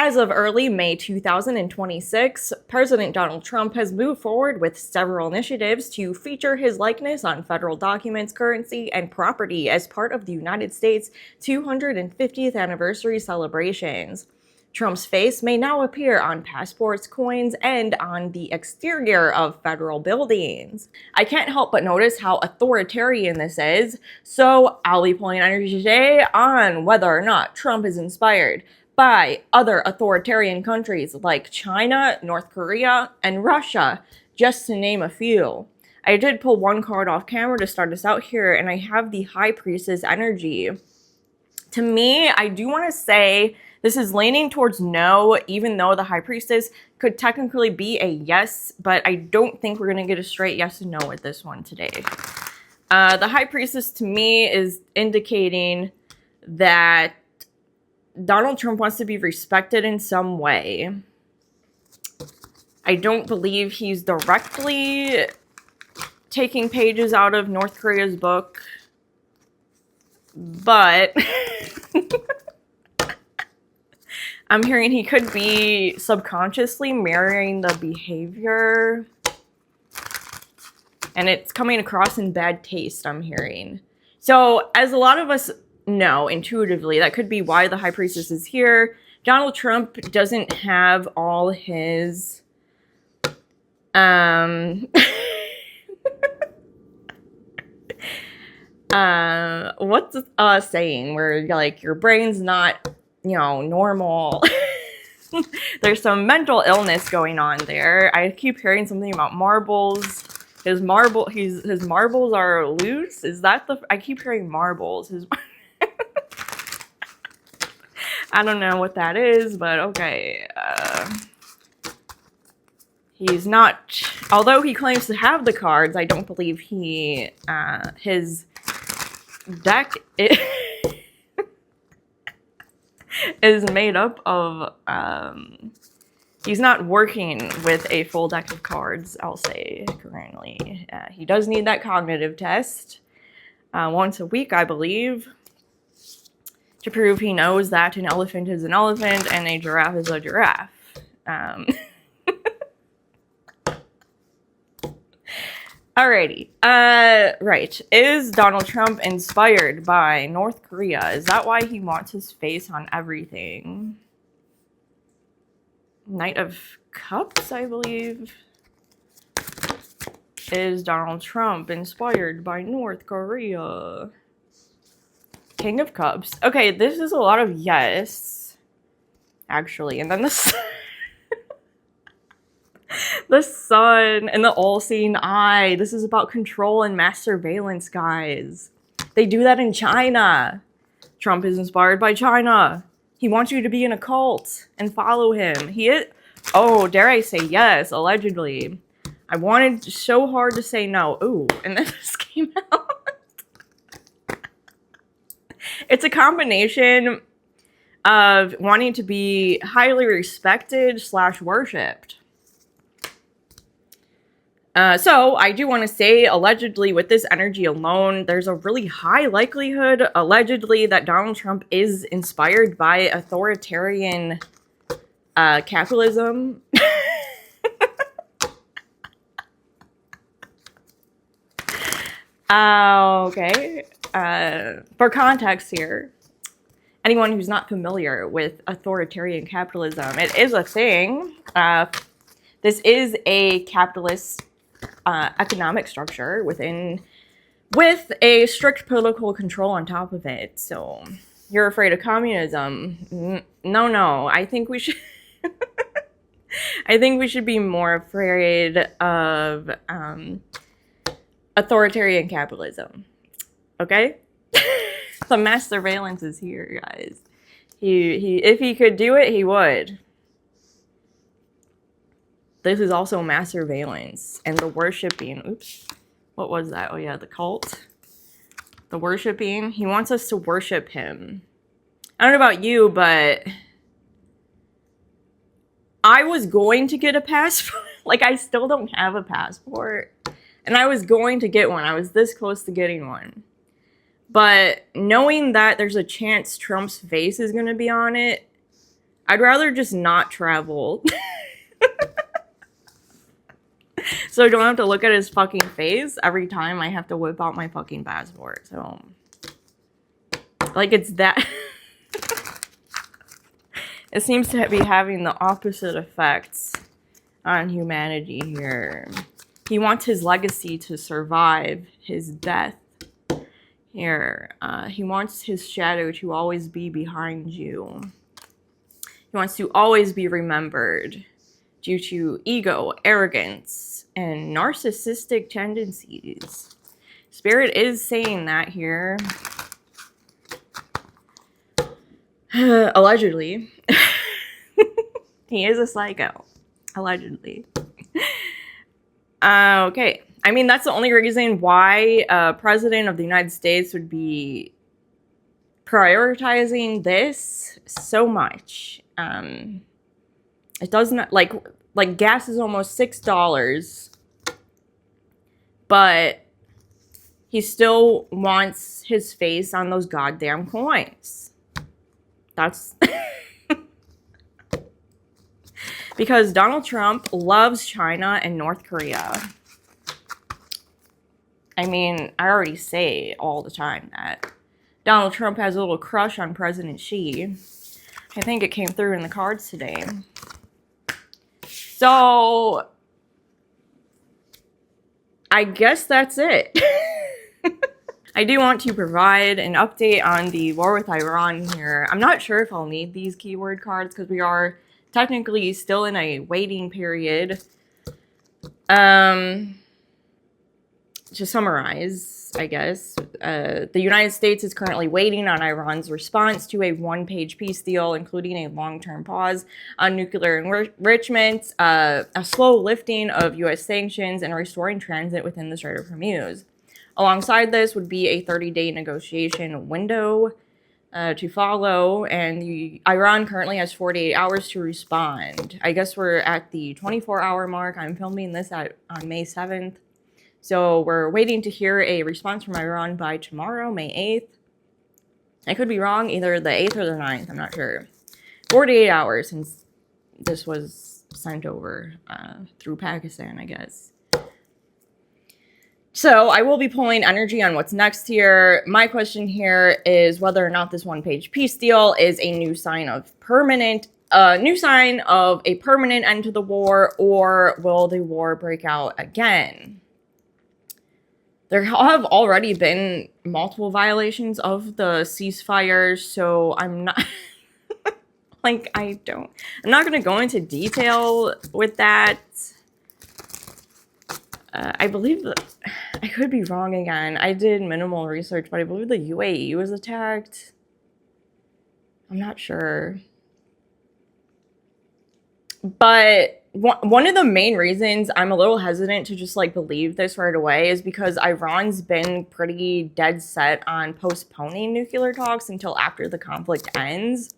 As of early May 2026, President Donald Trump has moved forward with several initiatives to feature his likeness on federal documents, currency, and property as part of the United States' 250th anniversary celebrations. Trump's face may now appear on passports, coins, and on the exterior of federal buildings. I can't help but notice how authoritarian this is, so I'll be pulling energy today on whether or not Trump is inspired by other authoritarian countries like China, North Korea, and Russia, just to name a few. I did pull one card off camera to start us out here, and I have the High Priestess energy. To me, I do want to say this is leaning towards no, even though the High Priestess could technically be a yes, but I don't think we're going to get a straight yes and no with this one today. The High Priestess to me is indicating that Donald Trump wants to be respected in some way. I don't believe he's directly taking pages out of North Korea's book, but I'm hearing he could be subconsciously mirroring the behavior, and it's coming across in bad taste, I'm hearing. So, as a lot of us know intuitively, that could be why the High Priestess is here. Donald Trump doesn't have all his what's a saying where like your brain's not, you know, normal. There's some mental illness going on there. I keep hearing something about marbles. His marbles are loose. Is that the? I keep hearing marbles. I don't know what that is, but okay. He's not. Although he claims to have the cards, I don't believe his deck is made up of. He's not working with a full deck of cards, I'll say, currently. He does need that cognitive test once a week, I believe, to prove he knows that an elephant is an elephant and a giraffe is a giraffe. Alrighty. Right. Is Donald Trump inspired by North Korea? Is that why he wants his face on everything? Knight of Cups, I believe. Is Donald Trump inspired by North Korea? King of Cups. Okay, this is a lot of yes, actually. And then the sun and the all-seeing eye. This is about control and mass surveillance, guys. They do that in China. Trump is inspired by China. He wants you to be in a cult and follow him. He is, oh, dare I say yes, allegedly. I wanted so hard to say no. Ooh, and then this came out. It's a combination of wanting to be highly respected / worshipped. So I do want to say, allegedly, with this energy alone, there's a really high likelihood, allegedly, that Donald Trump is inspired by authoritarian capitalism. Okay. For context here, anyone who's not familiar with authoritarian capitalism, it is a thing. This is a capitalist economic structure with a strict political control on top of it. So you're afraid of communism? No. I think we should. I think we should be more afraid of authoritarian capitalism. Okay, the mass surveillance is here, guys. If he could do it, he would. This is also mass surveillance and the worshipping. Oops, what was that? Oh yeah, the cult. The worshipping. He wants us to worship him. I don't know about you, but I was going to get a passport. Like, I still don't have a passport. And I was going to get one. I was this close to getting one. But knowing that there's a chance Trump's face is going to be on it, I'd rather just not travel. So I don't have to look at his fucking face every time I have to whip out my fucking passport. So, like, it's that... It seems to be having the opposite effects on humanity here. He wants his legacy to survive his death here. He wants his shadow to always be behind you. He wants to always be remembered due to ego, arrogance, and narcissistic tendencies. Spirit is saying that here. Allegedly. He is a psycho. Allegedly. Okay. I mean, that's the only reason why President of the United States would be prioritizing this so much. It doesn't, like gas is almost $6, but he still wants his face on those goddamn coins. That's... Because Donald Trump loves China and North Korea. I mean, I already say all the time that Donald Trump has a little crush on President Xi. I think it came through in the cards today. So, I guess that's it. I do want to provide an update on the war with Iran here. I'm not sure if I'll need these keyword cards because we are technically still in a waiting period. To summarize, I guess, the United States is currently waiting on Iran's response to a one-page peace deal, including a long-term pause on nuclear enrichment, a slow lifting of U.S. sanctions, and restoring transit within the Strait of Hormuz. Alongside this would be a 30-day negotiation window to follow, and Iran currently has 48 hours to respond. I guess we're at the 24-hour mark. I'm filming this on May 7th. So we're waiting to hear a response from Iran by tomorrow, May 8th. I could be wrong, either the 8th or the 9th, I'm not sure. 48 hours since this was sent over through Pakistan, I guess. So I will be pulling energy on what's next here. My question here is whether or not this one-page peace deal is a new sign of a permanent end to the war, or will the war break out again? There have already been multiple violations of the ceasefire, so I'm not, I'm not going to go into detail with that. I believe that, I could be wrong again. I did minimal research, but I believe the UAE was attacked. I'm not sure. But one of the main reasons I'm a little hesitant to just like believe this right away is because Iran's been pretty dead set on postponing nuclear talks until after the conflict ends.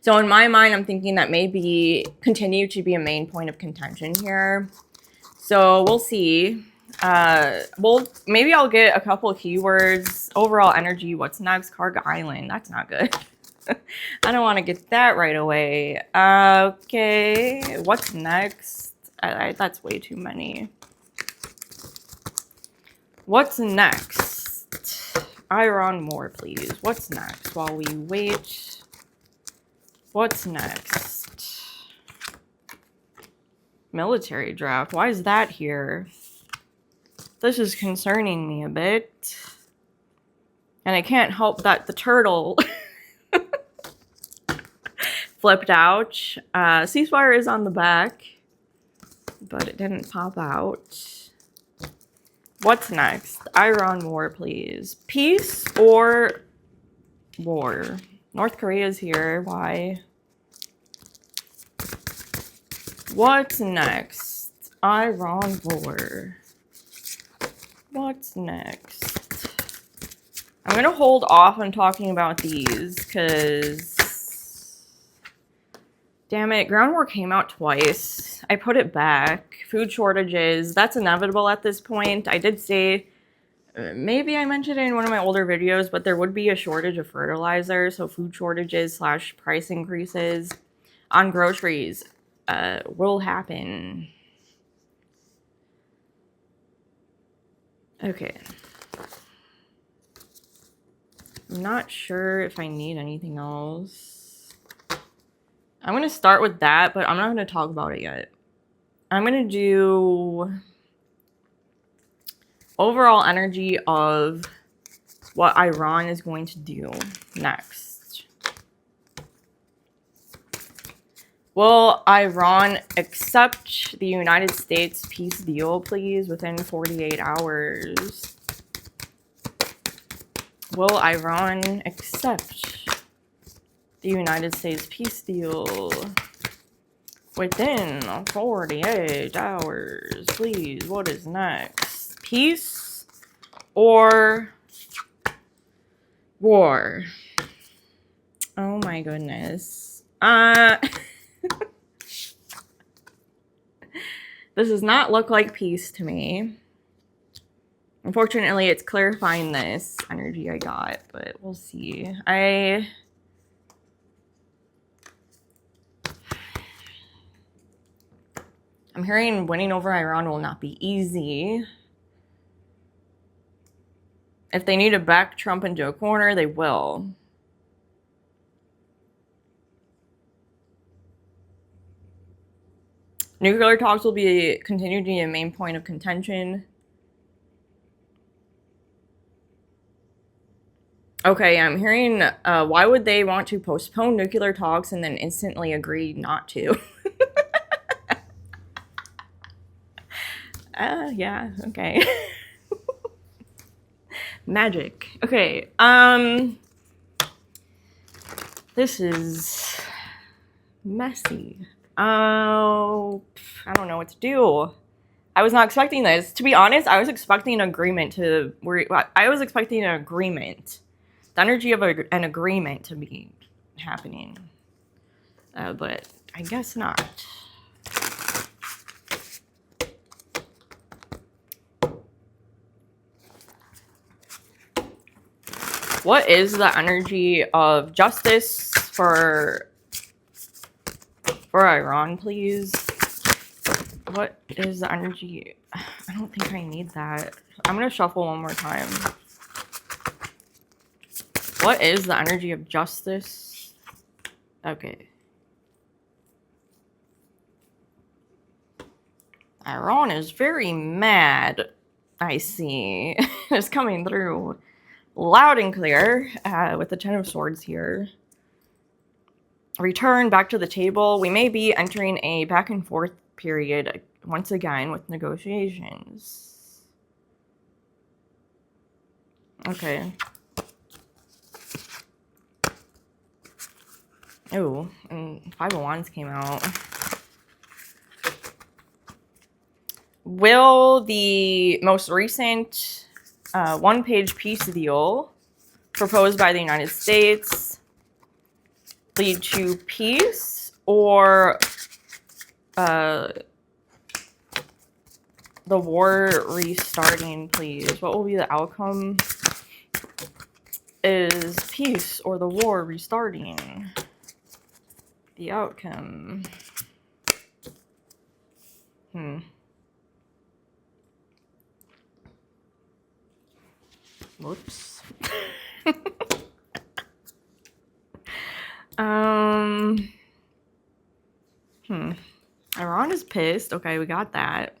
So in my mind, I'm thinking that maybe continue to be a main point of contention here. So we'll see. Maybe I'll get a couple of keywords. Overall energy, what's next? Cargo Island, that's not good. I don't want to get that right away. Okay, what's next? That's way too many. What's next? Iran more, please. What's next? While we wait. What's next? Military draft. Why is that here? This is concerning me a bit. And I can't help that the turtle flipped out. Ceasefire is on the back, but it didn't pop out. What's next? Iran war, please. Peace or war? North Korea's here. Why? What's next? Iran war. What's next? I'm gonna hold off on talking about these because, damn it, ground war came out twice. I put it back. Food shortages, that's inevitable at this point. I did say Maybe I mentioned it in one of my older videos, but there would be a shortage of fertilizer, so food shortages / price increases on groceries will happen. Okay. I'm not sure if I need anything else. I'm going to start with that, but I'm not going to talk about it yet. I'm going to do overall energy of what Iran is going to do next. Will Iran accept the United States peace deal, please, within 48 hours? Will Iran accept the United States peace deal within 48 hours? Please, what is next? Peace or war? Oh my goodness. This does not look like peace to me. Unfortunately, it's clarifying this energy I got, but we'll see. I'm hearing winning over Iran will not be easy. If they need to back Trump into a corner, they will. Nuclear talks will continue to be a main point of contention. Okay, I'm hearing, why would they want to postpone nuclear talks and then instantly agree not to? Yeah, okay. Magic. Okay, this is messy. Oh, I don't know what to do. I was not expecting this. To be honest, I was expecting an agreement The energy of an agreement to be happening. But I guess not. What is the energy of justice for Iran, please? What is the energy? I don't think I need that. I'm gonna shuffle one more time. What is the energy of justice? Okay. Iran is very mad. I see. It's coming through loud and clear with the Ten of Swords here. Return back to the table. We may be entering a back and forth period once again with negotiations. Okay. Oh, and Five of Wands came out. Will the most recent one-page peace deal proposed by the United States lead to peace or the war restarting, please? What will be the outcome? Is peace or the war restarting? The outcome. Whoops. Iran is pissed. Okay, we got that.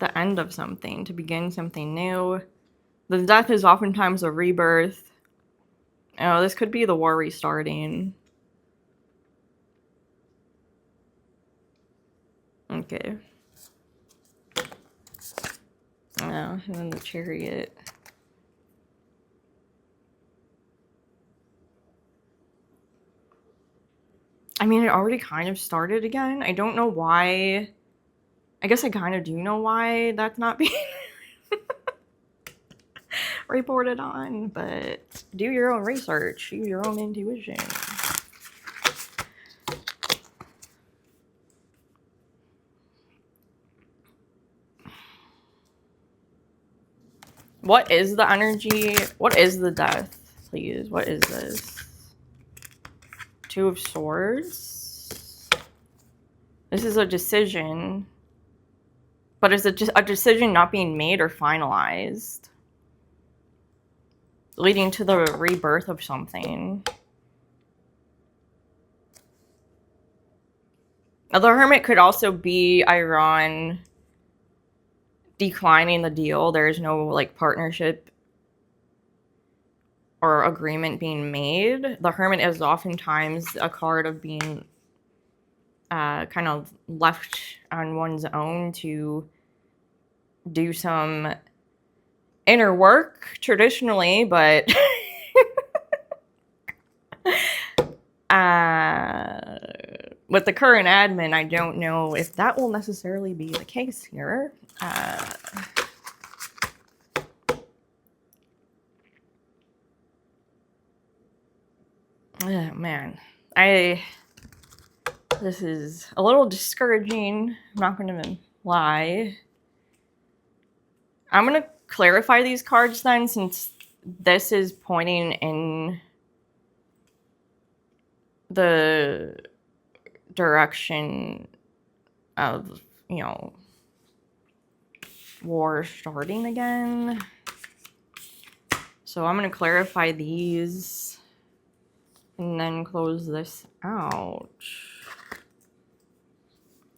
The end of something, to begin something new. The death is oftentimes a rebirth. Oh, this could be the war restarting. Okay. Oh, and then the Chariot. I mean, it already kind of started again. I don't know why. I guess I kind of do know why that's not being reported on, but do your own research. Use your own intuition. What is the energy? What is the death, please? What is this? Two of Swords. This is a decision. But is it just a decision not being made or finalized? Leading to the rebirth of something. Now, the Hermit could also be Iran declining the deal. There's no, like, partnership or agreement being made. The Hermit is oftentimes a card of being kind of left on one's own to do some inner work traditionally, but with the current admin, I don't know if that will necessarily be the case here. Oh, man. This is a little discouraging. I'm not going to lie. I'm going to clarify these cards then, since this is pointing in the direction of, you know, war starting again. So I'm going to clarify these and then close this out.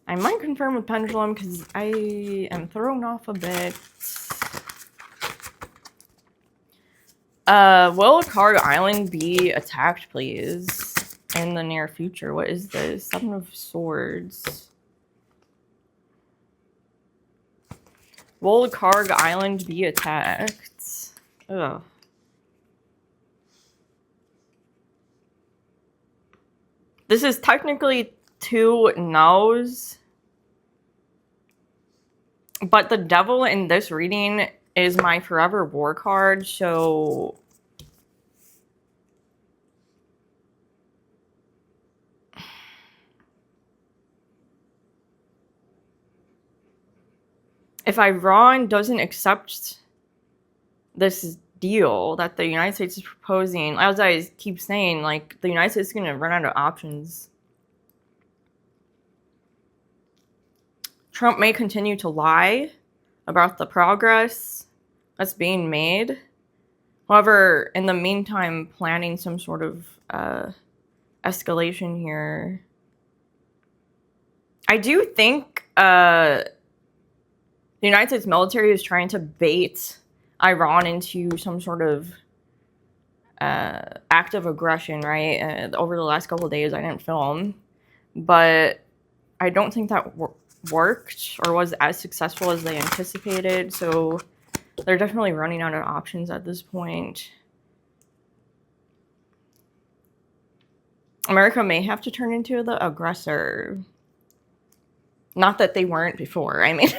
I might confirm with Pendulum because I am thrown off a bit. Will Card Island be attacked, please, in the near future? What is this? 7 of Swords. Will Karg Island be attacked? Ugh. This is technically 2 no's. But the Devil in this reading is my Forever War card, so if Iran doesn't accept this deal that the United States is proposing, as I keep saying, like, the United States is going to run out of options. Trump may continue to lie about the progress that's being made. However, in the meantime, planning some sort of escalation here. I do think the United States military is trying to bait Iran into some sort of act of aggression, right? Over the last couple of days, I didn't film, but I don't think that worked or was as successful as they anticipated, so they're definitely running out of options at this point. America may have to turn into the aggressor. Not that they weren't before, I mean...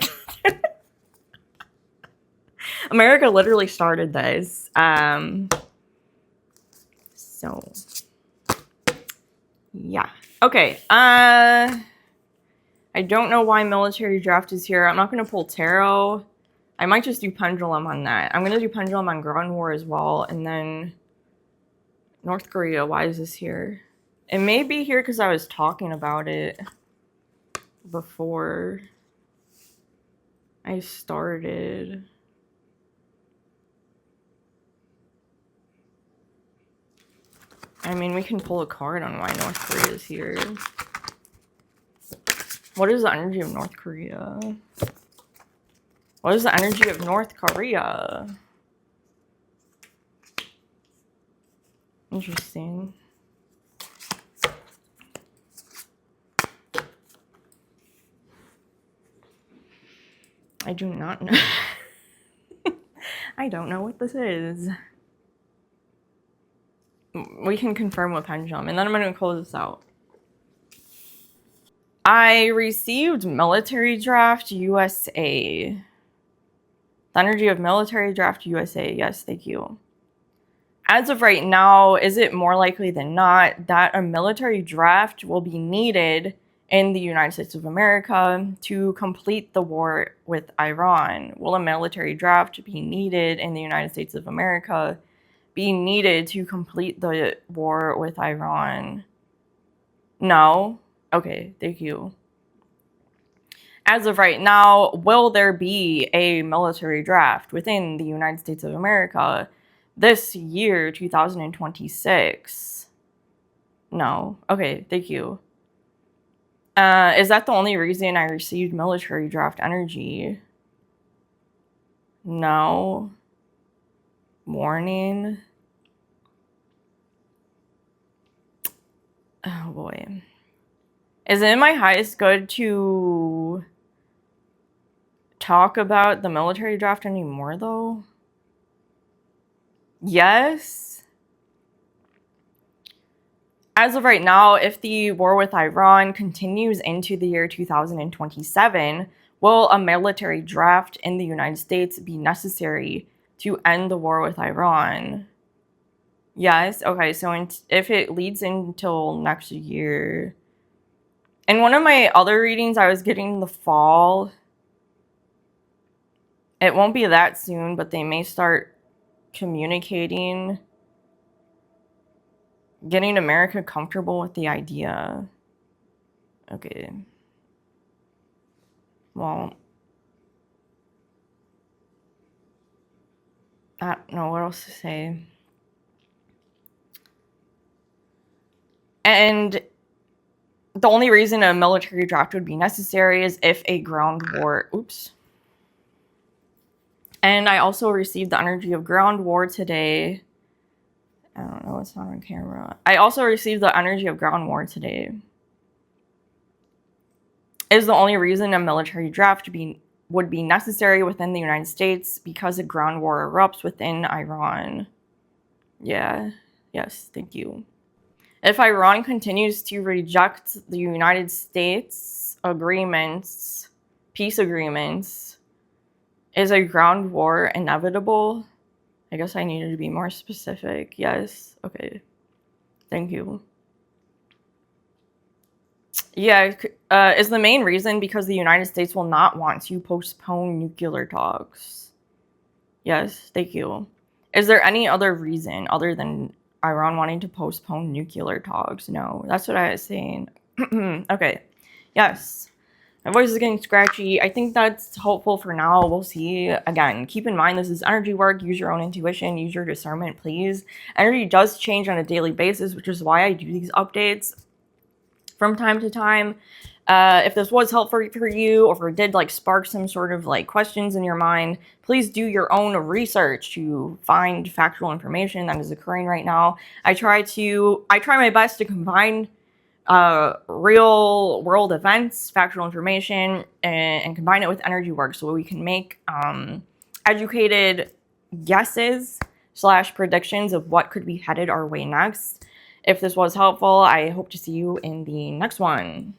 America literally started this. So, yeah. Okay, I don't know why military draft is here. I'm not going to pull tarot. I might just do pendulum on that. I'm going to do pendulum on ground war as well. And then North Korea, why is this here? It may be here because I was talking about it before I started. I mean, we can pull a card on why North Korea is here. What is the energy of North Korea? What is the energy of North Korea? Interesting. I do not know. I don't know what this is. We can confirm with pendulum, and then I'm going to close this out. I received military draft USA. The energy of military draft USA. Yes, thank you. As of right now, is it more likely than not that a military draft will be needed in the United States of America to complete the war with Iran? Will a military draft be needed in the United States of America be needed to complete the war with Iran? No? Okay, thank you. As of right now, will there be a military draft within the United States of America this year, 2026? No. Okay, thank you. Is that the only reason I received military draft energy? No. Warning. Oh boy. Is it in my highest good to talk about the military draft anymore, though? Yes. As of right now, if the war with Iran continues into the year 2027, will a military draft in the United States be necessary to end the war with Iran? Yes. Okay, so if it leads until next year. In one of my other readings, I was getting the fall. It won't be that soon, but they may start communicating, getting America comfortable with the idea. Okay. Well, I don't know what else to say. And the only reason a military draft would be necessary is if a ground war... Oops. And I also received the energy of ground war today. I don't know, it's not on camera. I also received the energy of ground war today. Is the only reason a military draft would be necessary within the United States because a ground war erupts within Iran. Yeah. Yes, thank you. If Iran continues to reject the United States agreements, peace agreements, is a ground war inevitable? I guess I needed to be more specific. Yes. Okay. Thank you. Yeah, is the main reason because the United States will not want to postpone nuclear talks? Yes, thank you. Is there any other reason other than Iran wanting to postpone nuclear talks? No, that's what I was saying. Okay, yes. My voice is getting scratchy. I think that's hopeful for now. We'll see. Again, keep in mind this is energy work. Use your own intuition. Use your discernment, please. Energy does change on a daily basis, which is why I do these updates from time to time. If this was helpful for you, or if it did like spark some sort of like questions in your mind, please do your own research to find factual information that is occurring right now. I try my best to combine real world events, factual information, and combine it with energy work so we can make educated guesses / predictions of what could be headed our way next. If this was helpful, I hope to see you in the next one.